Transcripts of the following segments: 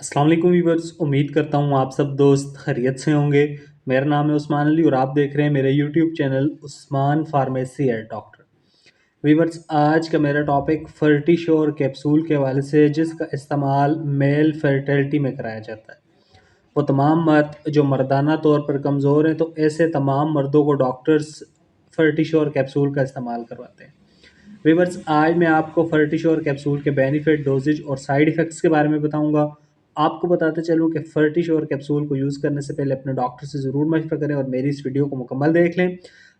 अस्सलाम वालेकुम वीवर्स। उम्मीद करता हूँ आप सब दोस्त खैरियत से होंगे। मेरा नाम है उस्मान अली और आप देख रहे हैं मेरा YouTube channel Usman pharmacy and doctor. Viewers, आज का मेरा टॉपिक फर्टिश्योर कैप्सूल के हवाले से, जिसका इस्तेमाल मेल फर्टिलिटी में कराया जाता है। वो तमाम मर्द जो मर्दाना तौर पर कमज़ोर हैं, तो ऐसे तमाम मर्दों को डॉक्टर्स फर्टिश्योर कैप्सूल का इस्तेमाल करवाते हैं। वीवर्स, आज मैं आपको फर्टिश्योर कैप्सूल के बेनिफिट, डोजेज और साइड इफ़ेक्ट्स के बारे में बताऊंगा। आपको बताते चलूँ कि फर्टिश्योर कैप्सूल को यूज़ करने से पहले अपने डॉक्टर से ज़रूर मशवरा करें और मेरी इस वीडियो को मुकम्मल देख लें,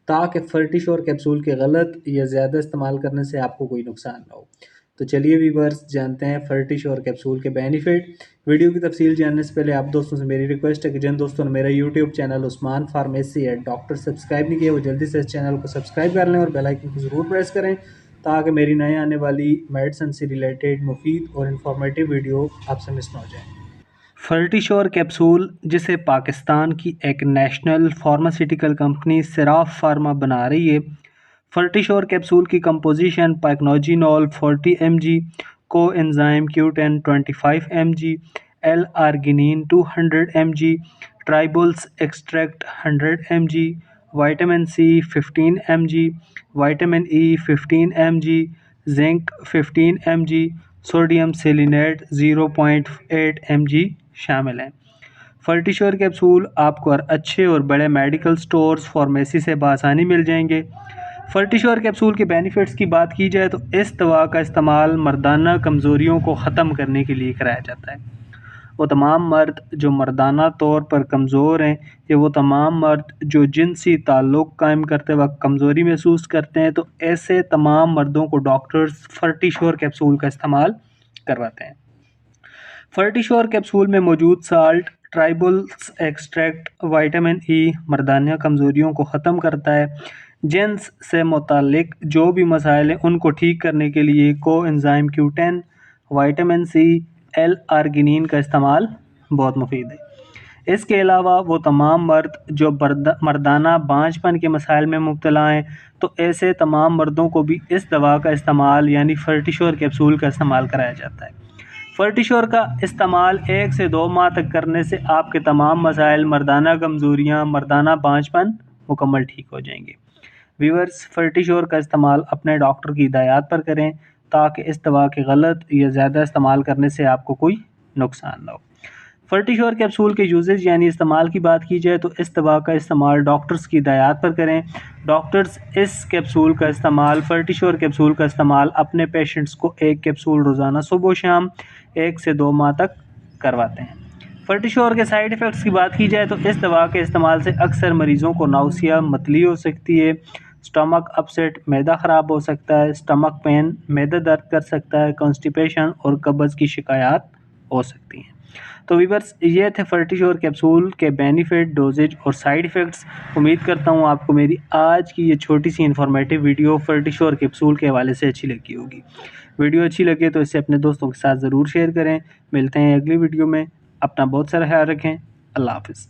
ताकि फर्टिश्योर कैप्सूल के गलत या ज़्यादा इस्तेमाल करने से आपको कोई नुकसान ना हो। तो चलिए वीवर्स, जानते हैं फर्टिश्योर कैप्सूल के बेनिफिट। वीडियो की तफसील जानने से पहले आप दोस्तों से मेरी रिक्वेस्ट है कि जिन दोस्तों ने मेरा YouTube channel Usman pharmacy and doctor subscribe नहीं किया, वो जल्दी से इस चैनल को सब्सक्राइब कर लें और बेल आइकन को ज़रूर प्रेस करें, ताकि मेरी नए आने वाली मेडिसिन से रिलेटेड मुफीद और इन्फॉर्मेटिव वीडियो आपसे मिस ना हो जाए। फर्टिश्योर कैप्सूल, जिसे पाकिस्तान की एक national pharmaceutical company Siraf pharma बना रही है। फर्टिश्योर कैप्सूल की composition pycnogenol 40 mg, coenzyme Q10 25 mg, L arginine 200 mg, tribulus extract 100 mg, vitamin C 15 mg, vitamin E 15 mg, zinc 15 mg, sodium selenite 0.8 mg शामिल हैं। फर्टिश्योर capsule आपको अच्छे और बड़े मेडिकल स्टोर्स, फार्मेसी से बआसानी मिल जाएंगे। फर्टिश्योर कैप्सूल के बेनिफिट्स की बात की जाए तो इस दवा का इस्तेमाल मर्दाना कमज़ोरियों को ख़त्म करने के लिए कराया जाता है। वो तमाम मर्द जो मर्दाना तौर पर कमज़ोर हैं, या वो तमाम मर्द जो जिनसी ताल्लुक़ कायम करते वक्त कमज़ोरी महसूस करते हैं, तो ऐसे तमाम मर्दों को डॉक्टर्स फर्टिश्योर कैप्सूल का इस्तेमाल करवाते हैं। फर्टिश्योर कैप्सूल में मौजूद salt, tribulus extract, vitamin E मर्दाना कमज़ोरियों को ख़त्म करता है। जिन्स से मुतालिक जो भी मसाइल हैं उनको ठीक करने के लिए coenzyme Q10, vitamin C, L arginine का इस्तेमाल बहुत मुफीद है। इसके अलावा वो तमाम मर्द जो मर्दाना बांझपन के मसाइल में मुब्तला हैं, तो ऐसे तमाम मर्दों को भी इस दवा का इस्तेमाल यानी फर्टिश्योर कैप्सूल का इस्तेमाल कराया जाता है। फर्टिश्योर का इस्तेमाल 1 से 2 माह तक करने से आपके तमाम मसाइल, मर्दाना कमज़ोरियाँ, मर्दाना बांझपन मुकम्मल ठीक हो जाएंगे। व्यूअर्स, फर्टिश्योर का इस्तेमाल अपने डॉक्टर की हिदायत पर करें, ताकि इस दवा के गलत या ज़्यादा इस्तेमाल करने से आपको कोई नुकसान ना हो। फर्टिश्योर कैप्सूल के यूजेज यानी इस्तेमाल की बात की जाए तो इस दवा का इस्तेमाल डॉक्टर्स की हिदायत पर करें। डॉक्टर्स इस कैप्सूल का इस्तेमाल, फर्टिश्योर कैप्सूल का इस्तेमाल अपने पेशेंट्स को 1 कैप्सूल रोज़ाना सुबह शाम 1 से 2 माह तक करवाते हैं। फर्टिश्योर के साइड इफ़ेक्ट्स की बात की जाए तो इस दवा के इस्तेमाल से अक्सर मरीज़ों को नाउसिया, मतली हो सकती है, स्टमक अपसेट, मैदा ख़राब हो सकता है, स्टमक पेन, मैदा दर्द कर सकता है, कॉन्स्टिपेशन और कब्ज़ की शिकायत हो सकती हैं। तो वीवर्स, ये थे फर्टिश्योर कैप्सूल के बेनिफिट, डोजेज और साइड इफ़ेक्ट्स। उम्मीद करता हूँ आपको मेरी आज की ये छोटी सी इन्फॉर्मेटिव वीडियो फर्टिश्योर कैप्सूल के हवाले से अच्छी लगी होगी। वीडियो अच्छी लगे तो इसे अपने दोस्तों के साथ ज़रूर शेयर करें। मिलते हैं अगली वीडियो में। अपना बहुत सारा ख्याल रखें। अल्लाह हाफ़िज़।